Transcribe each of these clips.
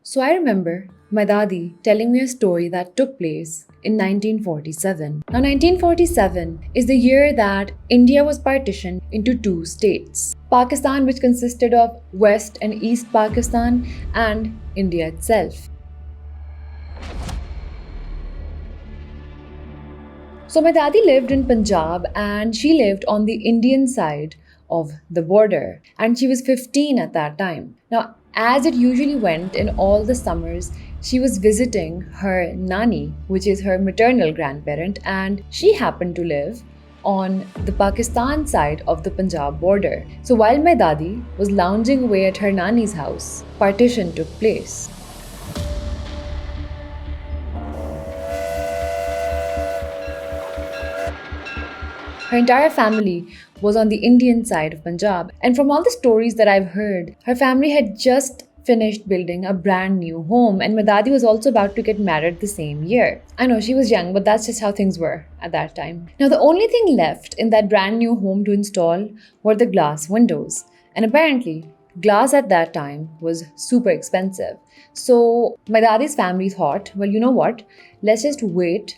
So I remember my dadi telling me a story that took place in 1947. Now, 1947 is the year that India was partitioned into two states: Pakistan, which consisted of West and East Pakistan, and India itself. So my dadi lived in Punjab and she lived on the Indian side of the border, and she was 15 at that time. Now, as it usually went in all the summers, she was visiting her nani, which is her maternal grandparent, and she happened to live on the Pakistan side of the Punjab border. So while my dadi was lounging away at her nani's house, partition took place. Her entire family was on the Indian side of Punjab, and from all the stories that I've heard, her family had just finished building a brand new home, and my dadi was also about to get married the same year. I know she was young, but that's just how things were at that time. Now, the only thing left in that brand new home to install were the glass windows, and apparently, glass at that time was super expensive. So, my dadi's family thought, well, you know what? Let's just wait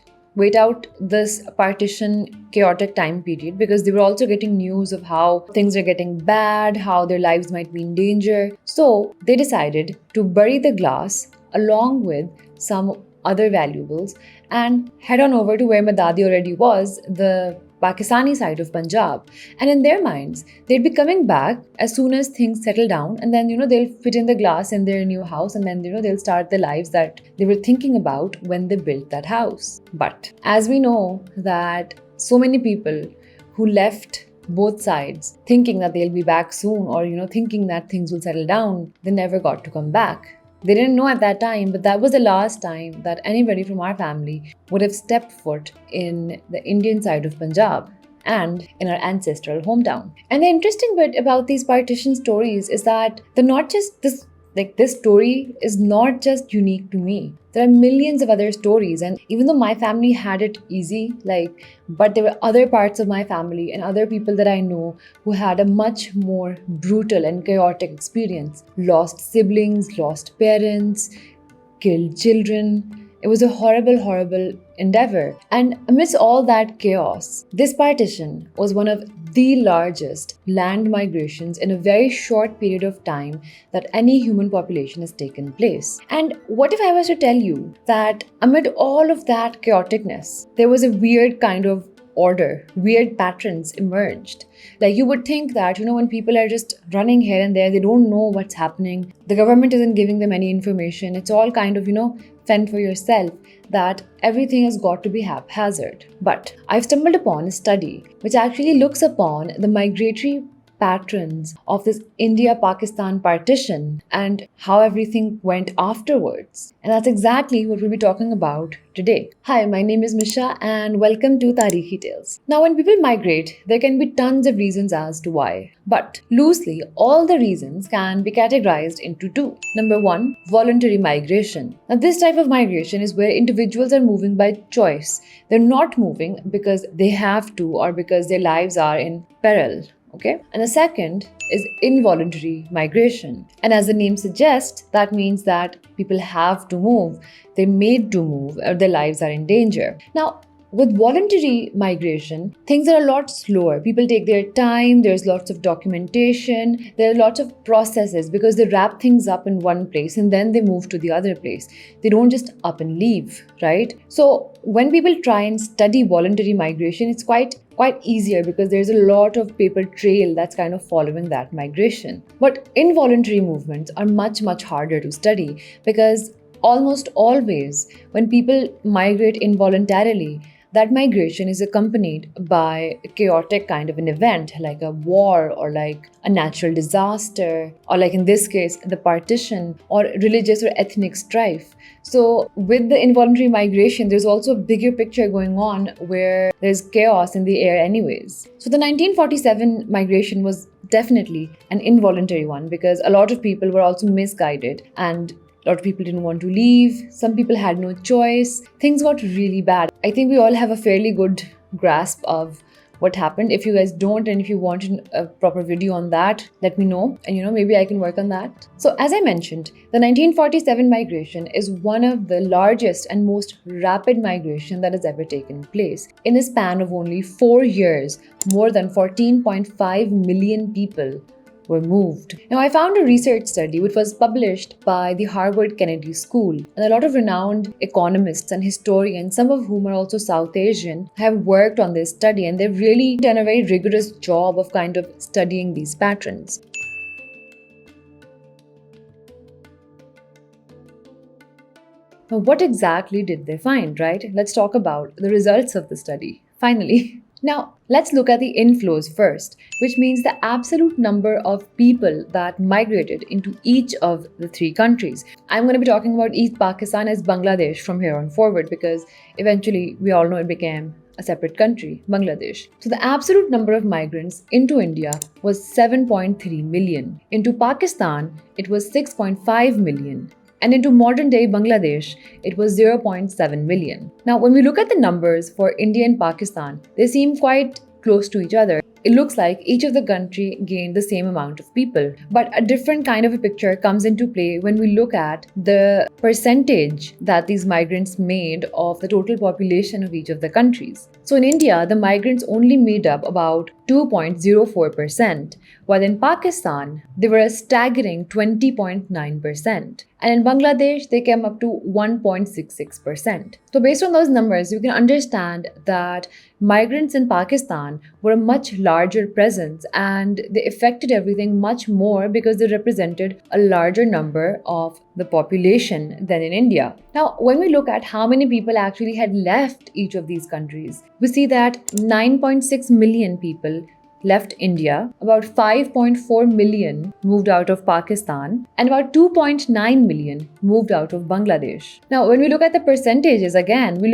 out this partition chaotic time period, because they were also getting news of how things are getting bad, how their lives might be in danger. So they decided to bury the glass along with some other valuables and head on over to where my dadi already was, the Pakistani side of Punjab. And in their minds, they'd be coming back as soon as things settle down, and then, they'll fit in the glass in their new house, and then, they'll start the lives that they were thinking about when they built that house. But as we know that so many people who left both sides thinking that they'll be back soon, or, thinking that things will settle down, they never got to come back. They didn't know at that time, but that was the last time that anybody from our family would have stepped foot in the Indian side of Punjab and in our ancestral hometown. And the interesting bit about these partition stories is that they're not just this story is not just unique to me. There are millions of other stories, and even though my family had it easy, but there were other parts of my family and other people that I know who had a much more brutal and chaotic experience. Lost siblings, lost parents, killed children. It was a horrible, horrible endeavor. And amidst all that chaos, this partition was one of the largest land migrations in a very short period of time that any human population has taken place. And what if I was to tell you that amid all of that chaoticness, there was a weird kind of order, weird patterns emerged. You would think that, when people are just running here and there, they don't know what's happening. The government isn't giving them any information. It's all kind of, fend for yourself, that everything has got to be haphazard. But I've stumbled upon a study which actually looks upon the migratory patterns of this India-Pakistan partition and how everything went afterwards. And that's exactly what we'll be talking about today. Hi, my name is Misha and welcome to Tarihi Tales. Now, when people migrate, there can be tons of reasons as to why. But loosely, all the reasons can be categorized into two. Number one, voluntary migration. Now, this type of migration is where individuals are moving by choice. They're not moving because they have to or because their lives are in peril. Okay? And the second is involuntary migration. And as the name suggests, that means that people have to move. They're made to move or their lives are in danger. Now, with voluntary migration, things are a lot slower. People take their time, there's lots of documentation, there are lots of processes because they wrap things up in one place and then they move to the other place. They don't just up and leave, right? So when people try and study voluntary migration, it's quite easier because there's a lot of paper trail that's kind of following that migration. But involuntary movements are much, much harder to study because almost always when people migrate involuntarily, that migration is accompanied by a chaotic kind of an event, like a war or like a natural disaster, or like in this case, the partition or religious or ethnic strife. So with the involuntary migration, there's also a bigger picture going on where there's chaos in the air anyways. So the 1947 migration was definitely an involuntary one because a lot of people were also misguided and a lot of people didn't want to leave. Some people had no choice. Things got really bad. I think we all have a fairly good grasp of what happened. If you guys don't, and if you want a proper video on that, let me know, and maybe I can work on that. So as I mentioned, the 1947 migration is one of the largest and most rapid migration that has ever taken place. In a span of only 4 years, more than 14.5 million people were moved. Now, I found a research study which was published by the Harvard Kennedy School, and a lot of renowned economists and historians, some of whom are also South Asian, have worked on this study, and they've really done a very rigorous job of kind of studying these patterns. Now, what exactly did they find, right? Let's talk about the results of the study, finally. Now, let's look at the inflows first, which means the absolute number of people that migrated into each of the 3 countries. I'm going to be talking about East Pakistan as Bangladesh from here on forward, because eventually we all know it became a separate country, Bangladesh. So the absolute number of migrants into India was 7.3 million. Into Pakistan, it was 6.5 million. And into modern-day Bangladesh, it was 0.7 million. Now, when we look at the numbers for India and Pakistan, they seem quite close to each other. It looks like each of the country gained the same amount of people. But a different kind of a picture comes into play when we look at the percentage that these migrants made of the total population of each of the countries. So in India, the migrants only made up about 2.04%, while in Pakistan, they were a staggering 20.9%. And in Bangladesh, they came up to 1.66%. So based on those numbers, you can understand that migrants in Pakistan were a much larger presence, and they affected everything much more because they represented a larger number of the population than in India. Now, when we look at how many people actually had left each of these countries, we see that 9.6 million people left India, about 5.4 million moved out of Pakistan, and about 2.9 million moved out of Bangladesh. Now, when we look at the percentages again, we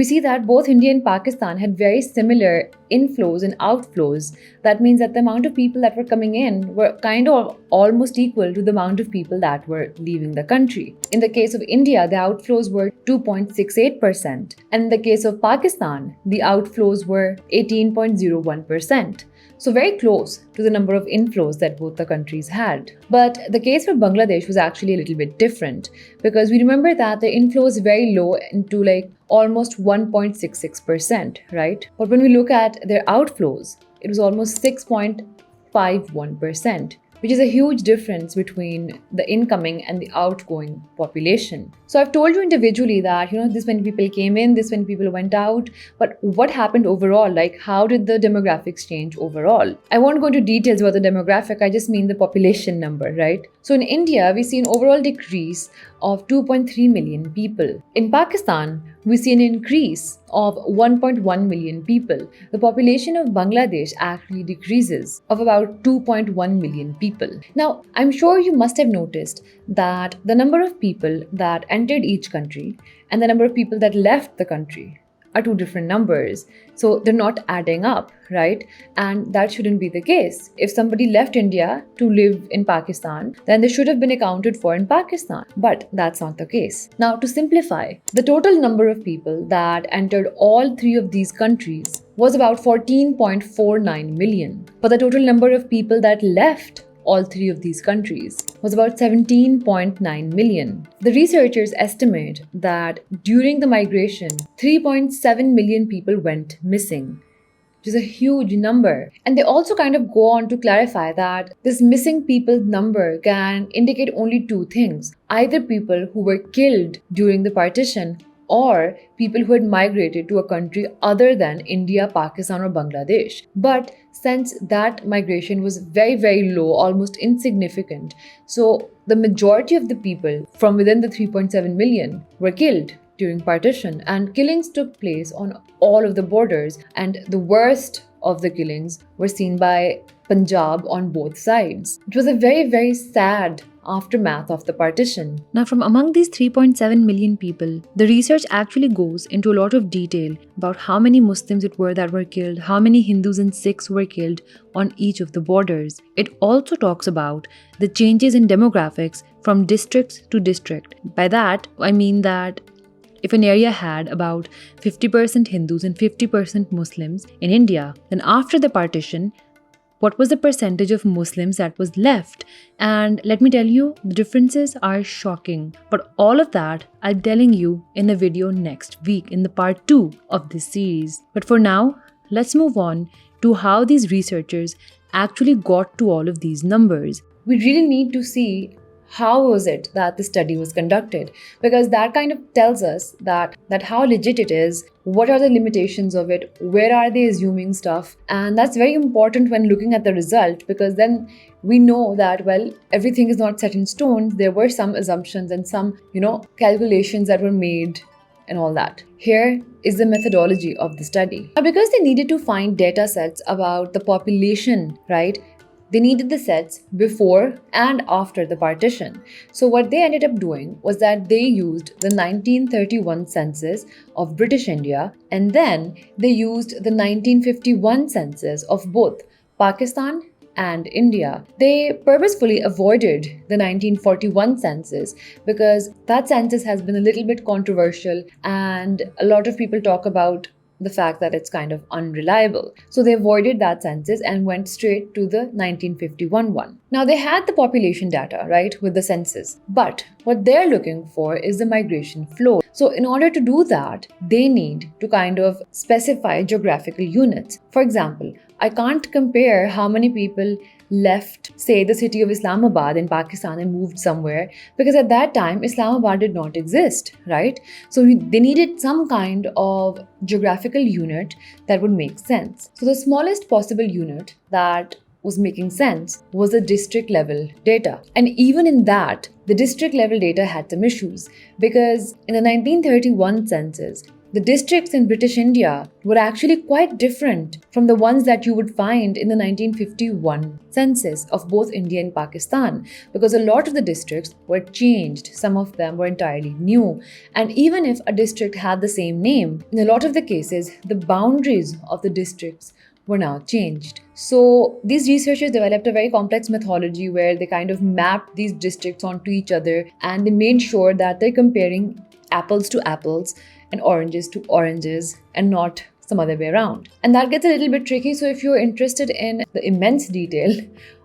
see that both India and Pakistan had very similar inflows and outflows. That means that the amount of people that were coming in were kind of almost equal to the amount of people that were leaving the country. In the case of India, the outflows were 2.68%, and in the case of Pakistan, the outflows were 18.01%. So very close to the number of inflows that both the countries had. But the case for Bangladesh was actually a little bit different, because we remember that the inflow was very low into almost 1.66%, right? But when we look at their outflows, it was almost 6.51%. Which is a huge difference between the incoming and the outgoing population. So I've told you individually that, this many people came in, this many people went out, but what happened overall? How did the demographics change overall? I won't go into details about the demographic, I just mean the population number, right? So in India, we see an overall decrease of 2.3 million people. In Pakistan, we see an increase of 1.1 million people. The population of Bangladesh actually decreases of about 2.1 million people. Now, I'm sure you must have noticed that the number of people that entered each country and the number of people that left the country are 2 different numbers. So they're not adding up, right? And that shouldn't be the case. If somebody left India to live in Pakistan, then they should have been accounted for in Pakistan. But that's not the case. Now, to simplify, the total number of people that entered all 3 of these countries was about 14.49 million. But the total number of people that left all 3 of these countries was about 17.9 million. The researchers estimate that during the migration, 3.7 million people went missing, which is a huge number. And they also kind of go on to clarify that this missing people number can indicate only 2 things. Either people who were killed during the partition, or people who had migrated to a country other than India, Pakistan, or Bangladesh. But since that migration was very, very low, almost insignificant, so the majority of the people from within the 3.7 million were killed during partition, and killings took place on all of the borders, and the worst of the killings were seen by Punjab on both sides. It was a very, very sad aftermath of the partition. Now, from among these 3.7 million people, the research actually goes into a lot of detail about how many Muslims it were that were killed, how many Hindus and Sikhs were killed on each of the borders. It also talks about the changes in demographics from districts to district. By that, I mean that if an area had about 50% Hindus and 50% Muslims in India, then after the partition, what was the percentage of Muslims that was left? And let me tell you, the differences are shocking. But all of that, I'm telling you in a video next week in the part 2 of this series. But for now, let's move on to how these researchers actually got to all of these numbers. We really need to see how was it that the study was conducted, because that kind of tells us that how legit it is, what are the limitations of it, where are they assuming stuff, and that's very important when looking at the result, because then we know that, well, everything is not set in stone. There were some assumptions and some, calculations that were made and all that. Here is the methodology of the study. Now, because they needed to find data sets about the population, right? They needed the sets before and after the partition. So what they ended up doing was that they used the 1931 census of British India, and then they used the 1951 census of both Pakistan and India. They purposefully avoided the 1941 census because that census has been a little bit controversial, and a lot of people talk about the fact that it's kind of unreliable. So they avoided that census and went straight to the 1951 one. Now they had the population data, right, with the census, but what they're looking for is the migration flow. So in order to do that, they need to kind of specify geographical units. For example, I can't compare how many people left, say, the city of Islamabad in Pakistan and moved somewhere, because at that time Islamabad did not exist, right? So they needed some kind of geographical unit that would make sense. So the smallest possible unit that was making sense was the district level data. And even in that, the district level data had some issues, because in the 1931 census, the districts in British India were actually quite different from the ones that you would find in the 1951 census of both India and Pakistan, because a lot of the districts were changed. Some of them were entirely new. And even if a district had the same name, in a lot of the cases, the boundaries of the districts were now changed. So these researchers developed a very complex methodology where they kind of mapped these districts onto each other, and they made sure that they're comparing apples to apples and oranges to oranges and not some other way around. And that gets a little bit tricky. So if you're interested in the immense detail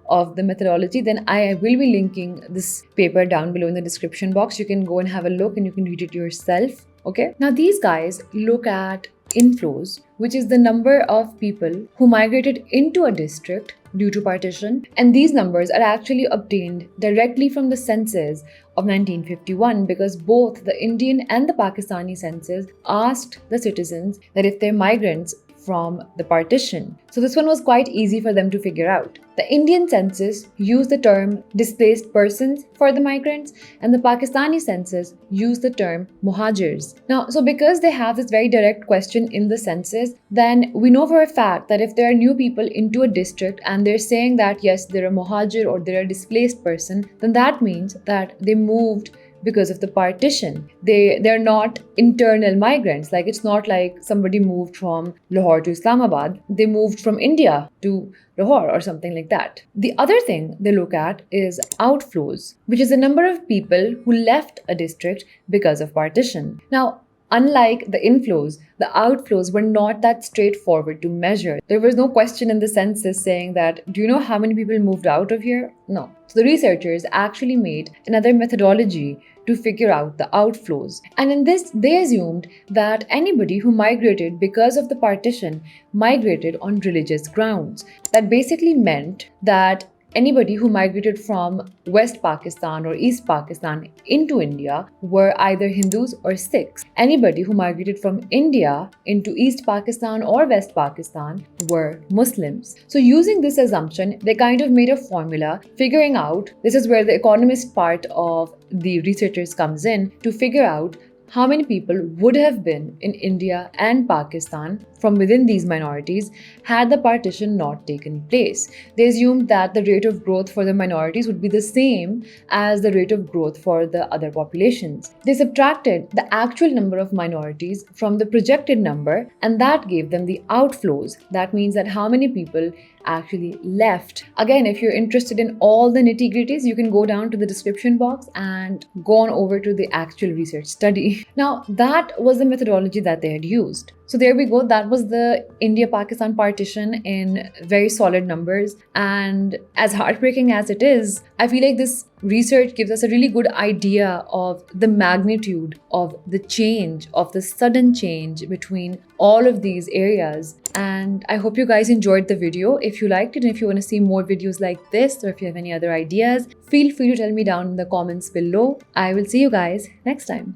of the methodology, then I will be linking this paper down below in the description box. You can go and have a look and you can read it yourself. Okay. Now these guys look at inflows, which is the number of people who migrated into a district due to partition. And these numbers are actually obtained directly from the census of 1951, because both the Indian and the Pakistani census asked the citizens that if they're migrants from the partition. So this one was quite easy for them to figure out. The Indian census used the term displaced persons for the migrants, and the Pakistani census used the term muhajirs. Now, so because they have this very direct question in the census, then we know for a fact that if there are new people into a district and they're saying that yes, they're a muhajir or they're a displaced person, then that means that they moved because of the partition. They're not internal migrants. Like, it's not like somebody moved from Lahore to Islamabad. They moved from India to Lahore or something like that. The other thing they look at is outflows, which is the number of people who left a district because of partition. Now, unlike the inflows, the outflows were not that straightforward to measure. There was no question in the census saying that, do you know how many people moved out of here? No. So the researchers actually made another methodology to figure out the outflows. And in this, they assumed that anybody who migrated because of the partition migrated on religious grounds. That basically meant that anybody who migrated from West Pakistan or East Pakistan into India were either Hindus or Sikhs. Anybody who migrated from India into East Pakistan or West Pakistan were Muslims. So using this assumption, they kind of made a formula figuring out, this is where the economist part of the researchers comes in, to figure out how many people would have been in India and Pakistan from within these minorities had the partition not taken place. They assumed that the rate of growth for the minorities would be the same as the rate of growth for the other populations. They subtracted the actual number of minorities from the projected number, and that gave them the outflows. That means that how many people actually left. Again, if you're interested in all the nitty-gritties, you can go down to the description box and go on over to the actual research study. Now, that was the methodology that they had used. So there we go. That was the India-Pakistan partition in very solid numbers. And as heartbreaking as it is, I feel like this research gives us a really good idea of the magnitude of the change, of the sudden change between all of these areas. And I hope you guys enjoyed the video. If you liked it and if you want to see more videos like this, or if you have any other ideas, feel free to tell me down in the comments below. I will see you guys next time.